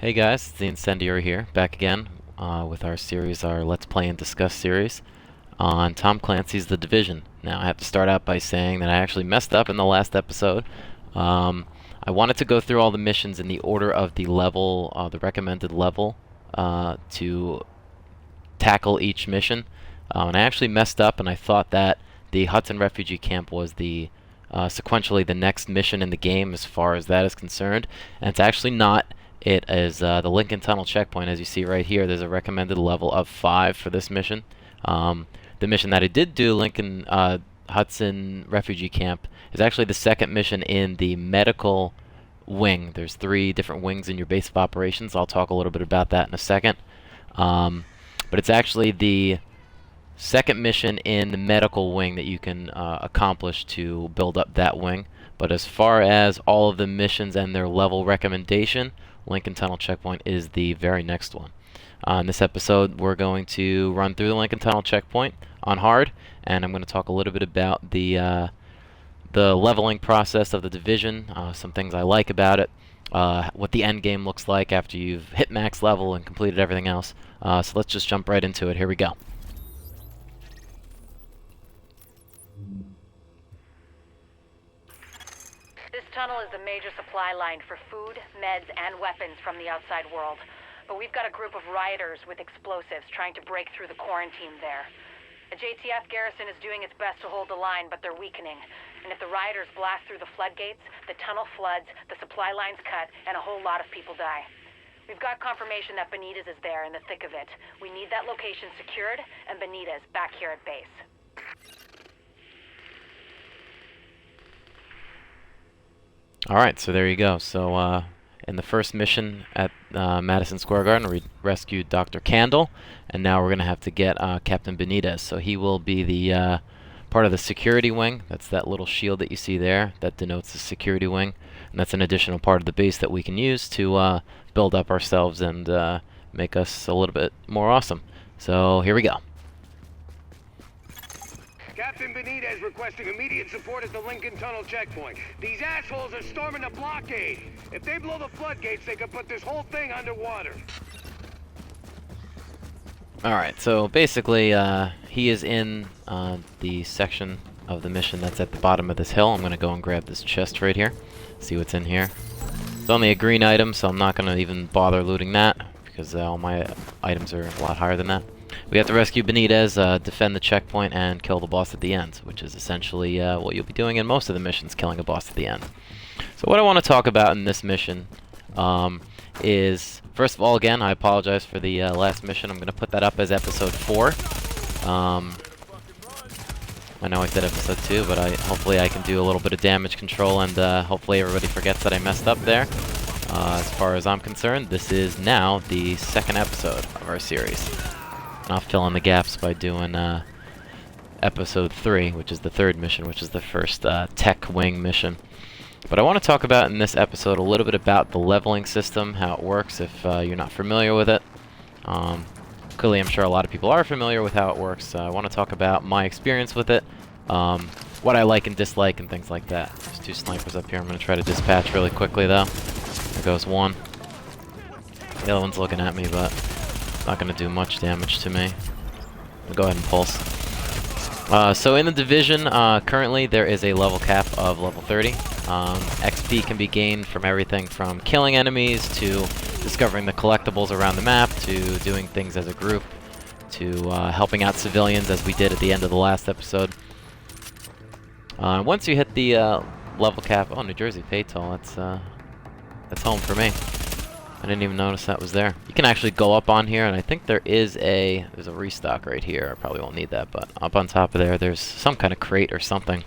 Hey guys, it's the Incendiary here, back again with our series, our Let's Play and Discuss series on Tom Clancy's The Division. Now I have to start out by saying that I actually messed up in the last episode. I wanted to go through all the missions in the order of the level, the recommended level to tackle each mission. And I actually messed up and I thought that the Hudson Refugee Camp was sequentially the next mission in the game as far as that is concerned, and it's actually not. It is the Lincoln Tunnel checkpoint. As you see right here, there's a recommended level of 5 for this mission. The mission that I did do, Hudson Refugee Camp, is actually the second mission in the medical wing. There's 3 different wings in your base of operations. I'll talk a little bit about that in a second. But it's actually the second mission in the medical wing that you can accomplish to build up that wing. But as far as all of the missions and their level recommendation, Lincoln Tunnel Checkpoint is the very next one. In this episode, we're going to run through the Lincoln Tunnel Checkpoint on hard, and I'm going to talk a little bit about the leveling process of the Division, some things I like about it, what the end game looks like after you've hit max level and completed everything else. So let's just jump right into it. Here we go. This tunnel is the major supply line for food, meds, and weapons from the outside world. But we've got a group of rioters with explosives trying to break through the quarantine there. The JTF garrison is doing its best to hold the line, but they're weakening. And if the rioters blast through the floodgates, the tunnel floods, the supply line's cut, and a whole lot of people die. We've got confirmation that Benitez is there in the thick of it. We need that location secured, and Benitez back here at base. Alright, so there you go. So in the first mission at Madison Square Garden, we rescued Dr. Candle, and now we're going to have to get Captain Benitez. So he will be the part of the security wing. That's that little shield that you see there. That denotes the security wing. And that's an additional part of the base that we can use to build up ourselves and make us a little bit more awesome. So here we go. Captain Benitez requesting immediate support at the Lincoln Tunnel checkpoint. These assholes are storming the blockade. If they blow the floodgates, they could put this whole thing underwater. Alright, so basically he is in the section of the mission that's at the bottom of this hill. I'm going to go and grab this chest right here, see what's in here. It's only a green item, so I'm not going to even bother looting that, because all my items are a lot higher than that. We have to rescue Benitez, defend the checkpoint, and kill the boss at the end, which is essentially what you'll be doing in most of the missions, killing a boss at the end. So what I want to talk about in this mission is, first of all, again, I apologize for the last mission. I'm going to put that up as episode 4. I know I said episode 2, but hopefully I can do a little bit of damage control, and hopefully everybody forgets that I messed up there. As far as I'm concerned, this is now the second episode of our series. I'll fill in the gaps by doing episode 3, which is the third mission, which is the first tech wing mission. But I want to talk about in this episode a little bit about the leveling system, how it works if you're not familiar with it. Clearly, I'm sure a lot of people are familiar with how it works. I want to talk about my experience with it, what I like and dislike, and things like that. There's 2 snipers up here. I'm going to try to dispatch really quickly, though. There goes one. The other one's looking at me, but not going to do much damage to me. I'll go ahead and pulse. So in the Division, currently there is a level cap of level 30. XP can be gained from everything from killing enemies to discovering the collectibles around the map to doing things as a group to helping out civilians, as we did at the end of the last episode. Once you hit the level cap, oh, New Jersey pay toll, that's home for me. I didn't even notice that was there. You can actually go up on here, and I think there's a restock right here. I probably won't need that, but up on top of there, there's some kind of crate or something.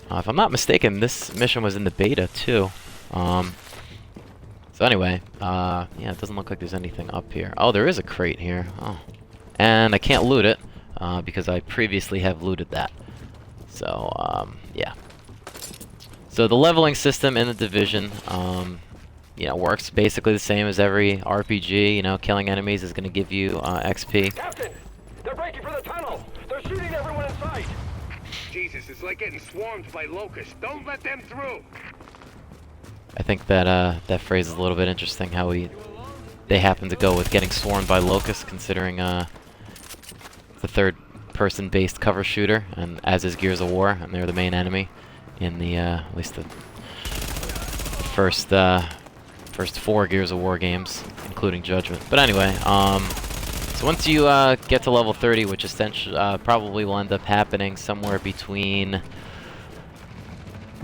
If I'm not mistaken, this mission was in the beta too. So anyway, yeah, it doesn't look like there's anything up here. Oh, there is a crate here. Oh, and I can't loot it because I previously have looted that. So yeah. So the leveling system in the Division. Works basically the same as every RPG. Killing enemies is going to give you XP. Captain! They're breaking for the tunnel! They're shooting everyone in sight! Jesus, it's like getting swarmed by locusts. Don't let them through! I think that that phrase is a little bit interesting. How they happen to go with getting swarmed by locusts, considering the third-person-based cover shooter, and as is Gears of War, and they're the main enemy in the at least the first 4 Gears of War games, including Judgment. But anyway, so once you get to level 30, which essentially probably will end up happening somewhere between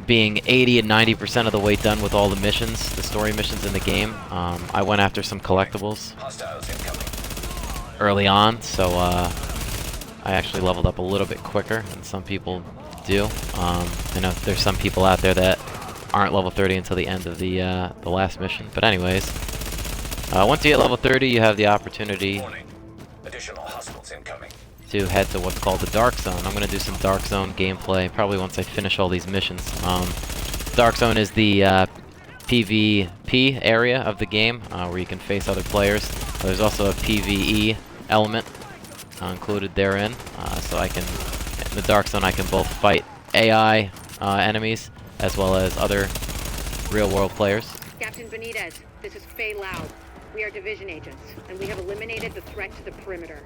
being 80 and 90% of the way done with all the missions, the story missions in the game. I went after some collectibles early on, so I actually leveled up a little bit quicker than some people do. I know there's some people out there that aren't level 30 until the end of the last mission. But anyways, once you hit level 30, you have the opportunity to head to what's called the Dark Zone. I'm going to do some Dark Zone gameplay probably once I finish all these missions. Dark Zone is the PvP area of the game where you can face other players. There's also a PvE element included therein, so I can, in the Dark Zone, I can both fight AI enemies as well as other real-world players. Captain Benitez, this is Faye Loud. We are division agents, and we have eliminated the threat to the perimeter.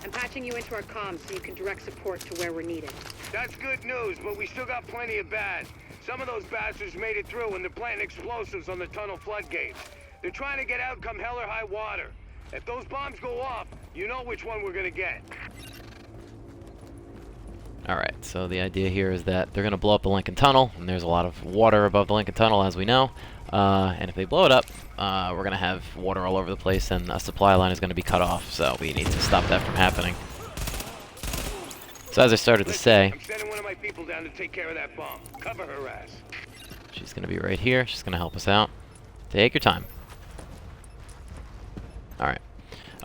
I'm patching you into our comms so you can direct support to where we're needed. That's good news, but we still got plenty of bad. Some of those bastards made it through and they're planting explosives on the tunnel floodgates. They're trying to get out come hell or high water. If those bombs go off, you know which one we're gonna get. Alright, so the idea here is that they're going to blow up the Lincoln Tunnel, and there's a lot of water above the Lincoln Tunnel, as we know. And if they blow it up, we're going to have water all over the place, and a supply line is going to be cut off, so we need to stop that from happening. So as I started to say, I'm sending one of my people down to take care of that bomb. Cover her ass. she's going to be right here. She's going to help us out. Take your time. Alright.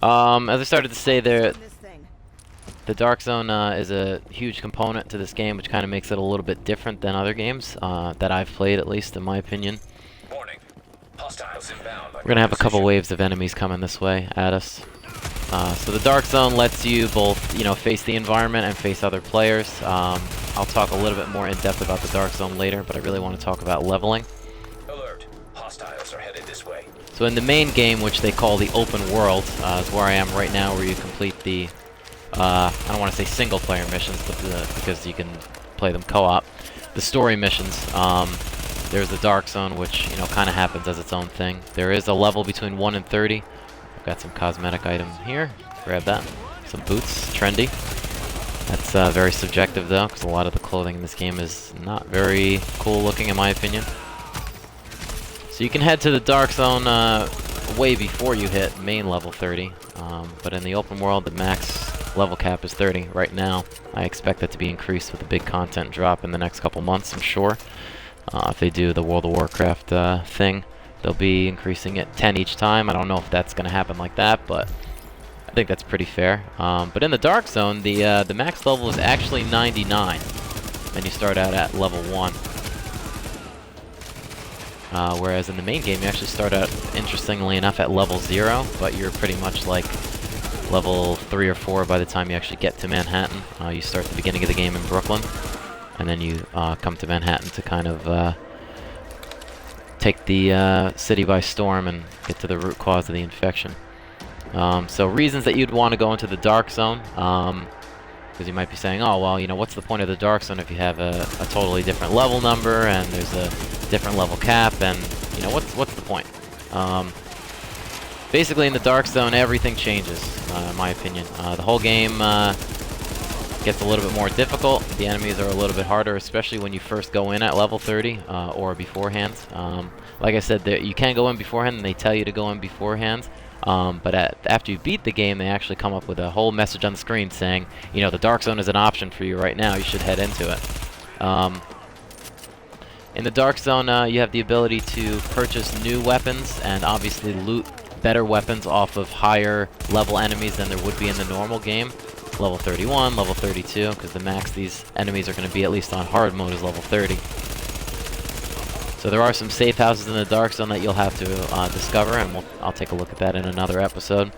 As I started to say, the Dark Zone is a huge component to this game, which kind of makes it a little bit different than other games that I've played, at least in my opinion. Warning. Hostiles inbound. We're going to have a couple waves of enemies coming this way at us. So the Dark Zone lets you both, face the environment and face other players. I'll talk a little bit more in depth about the Dark Zone later, but I really want to talk about leveling. Alert. Hostiles are headed this way. So in the main game, which they call the open world, is where I am right now, where you complete the I don't want to say single-player missions, but because you can play them co-op. The story missions, there's the Dark Zone, which, kind of happens as its own thing. There is a level between 1 and 30. I've got some cosmetic items here. Grab that. Some boots. Trendy. That's very subjective, though, because a lot of the clothing in this game is not very cool-looking, in my opinion. So you can head to the Dark Zone way before you hit main level 30. But in the open world, the max level cap is 30 right now. I expect that to be increased with a big content drop in the next couple months, I'm sure. If they do the World of Warcraft thing, they'll be increasing it 10 each time. I don't know if that's going to happen like that, but I think that's pretty fair. But in the Dark Zone, the max level is actually 99, and you start out at level 1. Whereas in the main game, you actually start out, interestingly enough, at level 0, but you're pretty much like level 3 or 4 by the time you actually get to Manhattan. You start the beginning of the game in Brooklyn, and then you come to Manhattan to kind of take the city by storm and get to the root cause of the infection. So reasons that you'd want to go into the Dark Zone, because you might be saying, oh, well, what's the point of the Dark Zone if you have a totally different level number and there's a different level cap, and, what's the point? Basically, in the Dark Zone, everything changes, in my opinion. The whole game gets a little bit more difficult. The enemies are a little bit harder, especially when you first go in at level 30 or beforehand. Like I said, you can go in beforehand, and they tell you to go in beforehand. But after you beat the game, they actually come up with a whole message on the screen saying, the Dark Zone is an option for you right now. You should head into it. In the Dark Zone, you have the ability to purchase new weapons and obviously loot better weapons off of higher level enemies than there would be in the normal game. Level 31, level 32, because the max these enemies are going to be, at least on hard mode, is level 30. So there are some safe houses in the Dark Zone that you'll have to discover, and I'll take a look at that in another episode.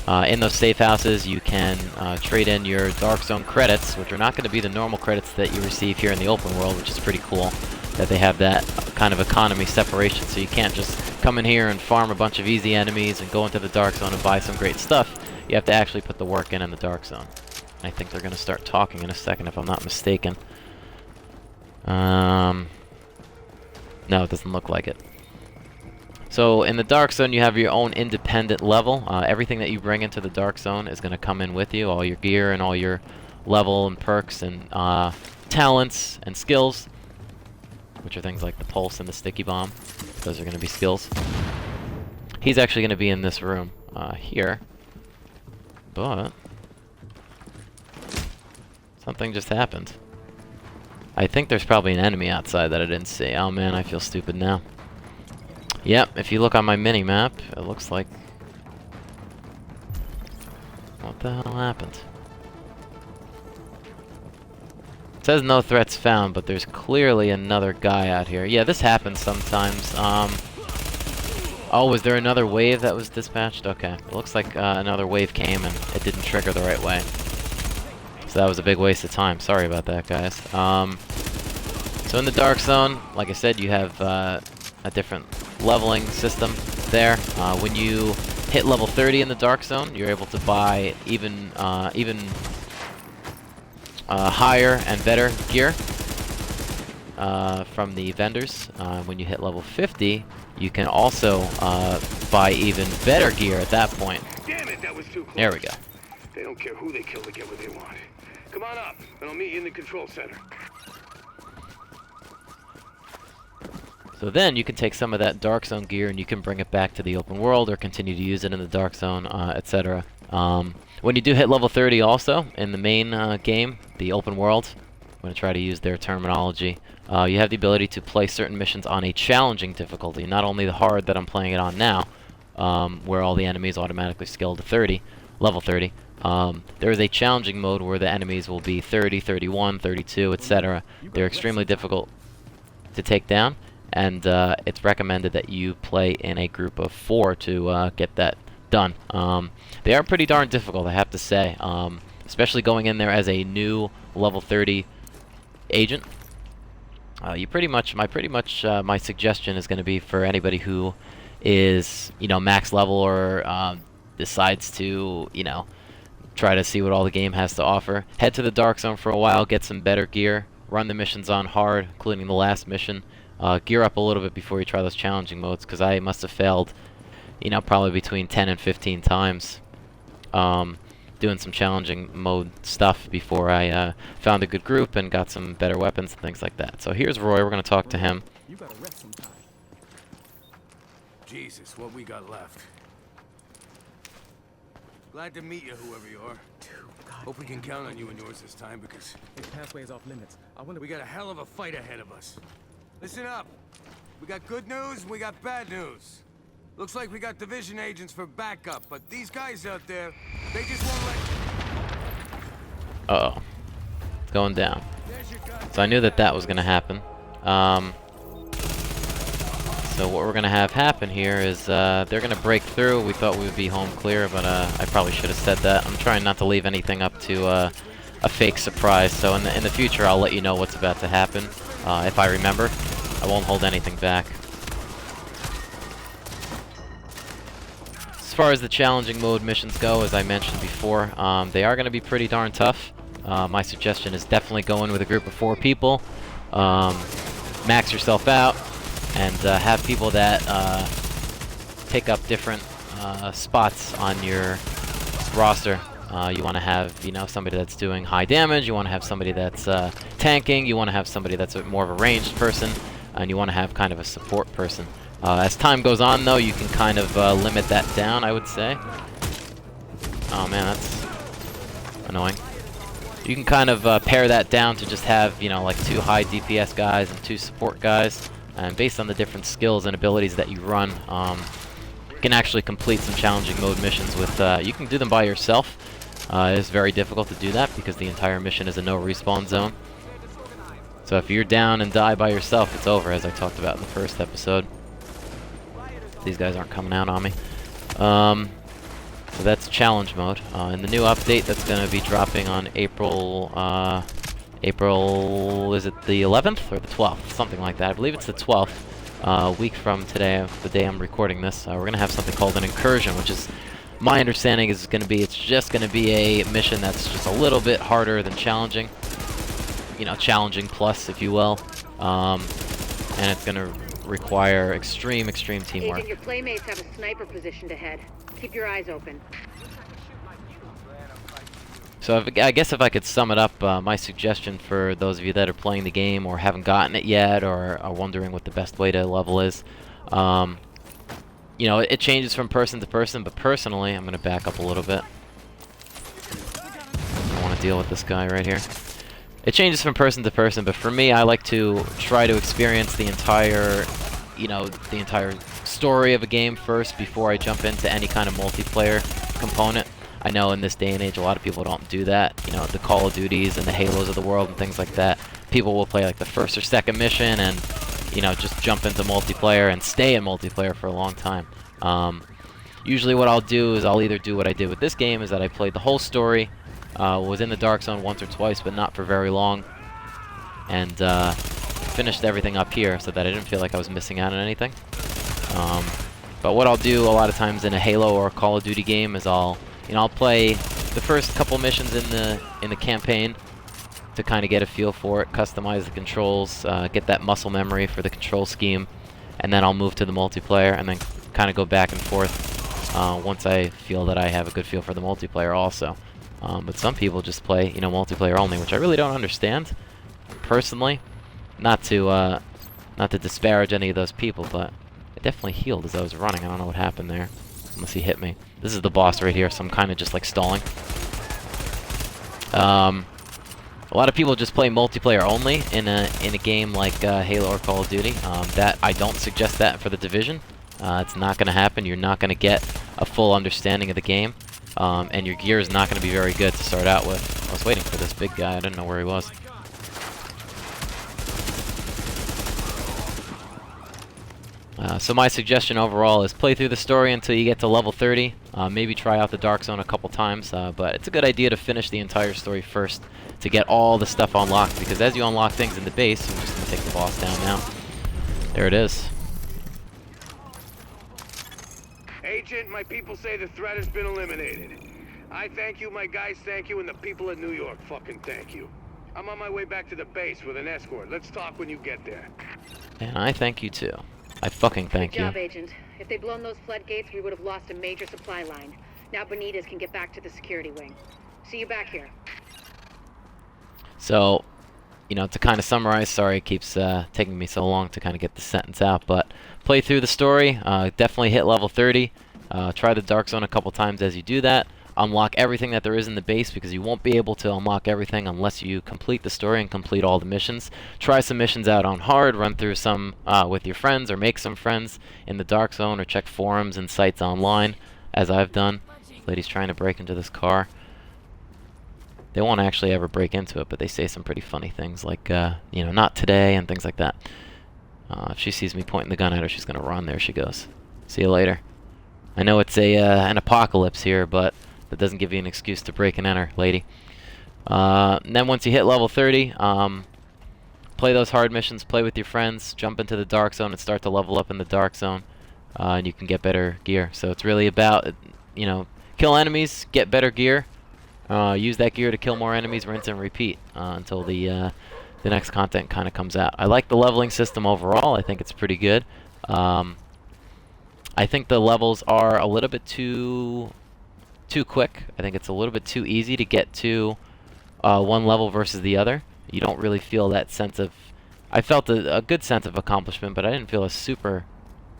In those safe houses, you can trade in your Dark Zone credits, which are not going to be the normal credits that you receive here in the open world, which is pretty cool that they have that kind of economy separation, so you can't just come in here and farm a bunch of easy enemies and go into the Dark Zone and buy some great stuff. You have to actually put the work in the Dark Zone. I think they're going to start talking in a second, if I'm not mistaken. No, it doesn't look like it. So in the Dark Zone, you have your own independent level. Everything that you bring into the Dark Zone is going to come in with you, all your gear and all your level and perks and talents and skills, which are things like the pulse and the sticky bomb. Those are going to be skills. He's actually going to be in this room here, but something just happened. I think there's probably an enemy outside that I didn't see. Oh man, I feel stupid now. Yep, if you look on my mini-map, it looks like... What the hell happened? It says no threats found, but there's clearly another guy out here. Yeah, this happens sometimes. Oh, was there another wave that was dispatched? Okay, it looks like another wave came and it didn't trigger the right way. So that was a big waste of time. Sorry about that, guys. So in the Dark Zone, like I said, you have a different leveling system there. When you hit level 30 in the Dark Zone, you're able to buy even higher and better gear from the vendors. When you hit level 50, you can also buy even better gear at that point. Damn it, that was too close. There we go. They don't care who they kill to get what they want. Come on up, and I'll meet you in the control center. So then you can take some of that Dark Zone gear and you can bring it back to the open world or continue to use it in the Dark Zone, etc. When you do hit level 30 also, in the main game, the open world, I'm going to try to use their terminology, you have the ability to play certain missions on a challenging difficulty, not only the hard that I'm playing it on now, where all the enemies automatically scale to 30, level 30. There is a challenging mode where the enemies will be 30, 31, 32, etc. They're extremely difficult to take down, and it's recommended that you play in a group of 4 to get that done. They are pretty darn difficult, I have to say, especially going in there as a new level 30 agent. My suggestion is going to be for anybody who is, max level or decides to, try to see what all the game has to offer. Head to the Dark Zone for a while, get some better gear, run the missions on hard, including the last mission. Gear up a little bit before you try those challenging modes, because I must have failed, probably between 10 and 15 times doing some challenging mode stuff before I found a good group and got some better weapons and things like that. So here's Roy. We're going to talk to him. You gotta rest sometime. Jesus, what we got left. Glad to meet you, whoever you are. Hope we can count on you and yours this time, because This pathway is off limits. I wonder. we got a hell of a fight ahead of us. Listen up. We got good news and we got bad news. Looks like we got division agents for backup, but these guys out there, they just won't let... Uh-oh. It's going down. So I knew that was going to happen. So what we're going to have happen here is they're going to break through. We thought we would be home clear, but I probably should have said that. I'm trying not to leave anything up to a fake surprise. So in the future, I'll let you know what's about to happen. If I remember, I won't hold anything back. As far as the challenging mode missions go, as I mentioned before, they are going to be pretty darn tough. My suggestion is definitely go in with a group of 4 people. Max yourself out, and have people that pick up different spots on your roster. You want to have, somebody that's doing high damage. You want to have somebody that's tanking. You want to have somebody that's more of a ranged person, and you want to have kind of a support person. As time goes on, though, you can kind of limit that down, I would say. Oh man, that's annoying. You can kind of pare that down to just have, like 2 high DPS guys and 2 support guys. And based on the different skills and abilities that you run, you can actually complete some challenging mode missions with... you can do them by yourself. It's very difficult to do that because the entire mission is a no respawn zone. So if you're down and die by yourself, it's over, as I talked about in the first episode. These guys aren't coming out on me. So that's challenge mode. In the new update that's going to be dropping on April, is it the 11th or the 12th? Something like that. I believe it's the 12th. A week from today, the day I'm recording this, we're going to have something called an incursion, which is, my understanding is going to be, it's just going to be a mission that's just a little bit harder than challenging. You know, challenging plus, if you will. And it's going to require extreme teamwork. Agent, your playmates have a sniper positioned ahead. Keep your eyes open. So I guess if I could sum it up, my suggestion for those of you that are playing the game or haven't gotten it yet or are wondering what the best way to level is, you know, it changes from person to person, but personally, I'm going to back up a little bit. I don't want to deal with this guy right here. It changes from person to person, but for me, I like to try to experience the entire, you know, the entire story of a game first before I jump into any kind of multiplayer component. I know in this day and age, a lot of people don't do that. You know, the Call of Duties and the Halos of the world and things like that. People will play like the first or second mission and, you know, just jump into multiplayer and stay in multiplayer for a long time. Usually what I'll do is I'll either do what I did with this game, is that I played the whole story, was in the Dark Zone once or twice, but not for very long, and finished everything up here so that I didn't feel like I was missing out on anything. But what I'll do a lot of times in a Halo or a Call of Duty game is I'll play the first couple missions in the campaign to kind of get a feel for it, customize the controls, get that muscle memory for the control scheme, and then I'll move to the multiplayer and then kind of go back and forth once I feel that I have a good feel for the multiplayer also. But some people just play, you know, multiplayer only, which I really don't understand personally. Not to disparage any of those people, but I definitely healed as I was running. I don't know what happened there, unless he hit me. This is the boss right here, so I'm kind of just like stalling. A lot of people just play multiplayer only in a game like Halo or Call of Duty. That I don't suggest that for the Division. It's not going to happen. You're not going to get a full understanding of the game, and your gear is not going to be very good to start out with. I was waiting for this big guy. I didn't know where he was. So my suggestion overall is play through the story until you get to level 30. Maybe try out the Dark Zone a couple times, but it's a good idea to finish the entire story first to get all the stuff unlocked, because as you unlock things in the base, I'm just going to take the boss down now. There it is. Agent, my people say the threat has been eliminated. I thank you, my guys thank you, and the people of New York fucking thank you. I'm on my way back to the base with an escort. Let's talk when you get there. And I thank you too. I fucking thank you. Good job, Agent. If they'd blown those floodgates, we would have lost a major supply line. Now Benitez can get back to the security wing. See you back here. So, you know, to kind of summarize, sorry it keeps taking me so long to kind of get the sentence out, but play through the story, definitely hit level 30, try the Dark Zone a couple times as you do that, unlock everything that there is in the base, because you won't be able to unlock everything unless you complete the story and complete all the missions. Try some missions out on hard, run through some with your friends, or make some friends in the Dark Zone, or check forums and sites online, as I've done. This lady's trying to break into this car. They won't actually ever break into it, but they say some pretty funny things like, you know, not today, and things like that. If she sees me pointing the gun at her, she's going to run. There she goes. See you later. I know it's an apocalypse here, but that doesn't give you an excuse to break and enter, lady. And then once you hit level 30, play those hard missions, play with your friends, jump into the Dark Zone and start to level up in the Dark Zone, and you can get better gear. So it's really about, you know, kill enemies, get better gear, use that gear to kill more enemies, rinse and repeat until the next content kind of comes out. I like the leveling system overall. I think it's pretty good. I think the levels are a little bit too quick. I think it's a little bit too easy to get to one level versus the other. You don't really feel that sense of... I felt a good sense of accomplishment, but I didn't feel a super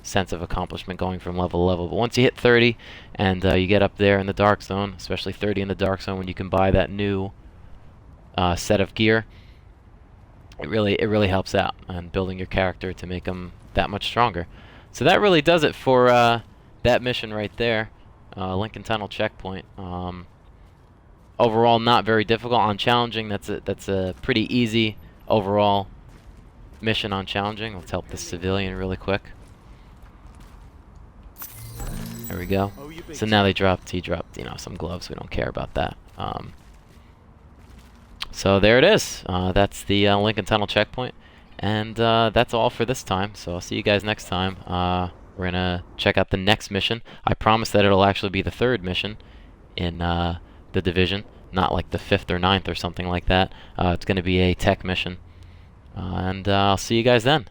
sense of accomplishment going from level to level. But once you hit 30 and you get up there in the Dark Zone, especially 30 in the Dark Zone when you can buy that new set of gear, it really helps out on building your character to make them that much stronger. So that really does it for that mission right there. Lincoln Tunnel checkpoint. Overall, not very difficult. On challenging, that's a pretty easy overall mission on challenging. Let's help this civilian really quick. There we go. So now he dropped, you know, some gloves. We don't care about that. So there it is. That's the Lincoln Tunnel checkpoint. And that's all for this time. So I'll see you guys next time. We're going to check out the next mission. I promise that it'll actually be the 3rd mission in the Division. Not like the 5th or 9th or something like that. It's going to be a tech mission. And I'll see you guys then.